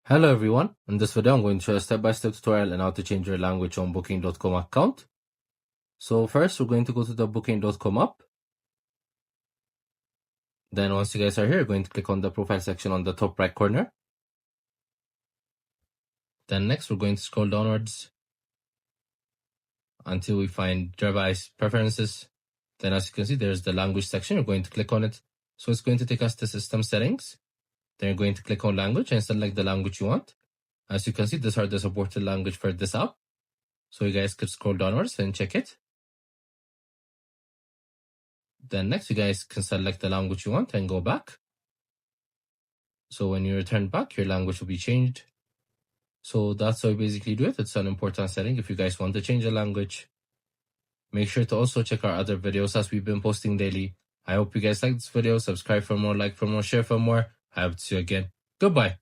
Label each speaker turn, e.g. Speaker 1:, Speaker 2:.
Speaker 1: Hello everyone, in this video I'm going to show a step-by-step tutorial on how to change your language on Booking.com account. So first we're going to go to the Booking.com app. Then once you guys are here, you're going to click on the profile section on the top right corner. Then next we're going to scroll downwards until we find device preferences. Then as you can see there's the language section, you're going to click on it. So it's going to take us to system settings. Then you're going to click on language and select the language you want. As you can see, these are the supported language for this app. So you guys could scroll downwards and check it. Then next you guys can select the language you want and go back. So when you return back, your language will be changed. So that's how you basically do it. It's an important setting if you guys want to change the language. Make sure to also check our other videos as we've been posting daily. I hope you guys like this video. Subscribe for more, like for more, share for more. I hope to see you again. Goodbye.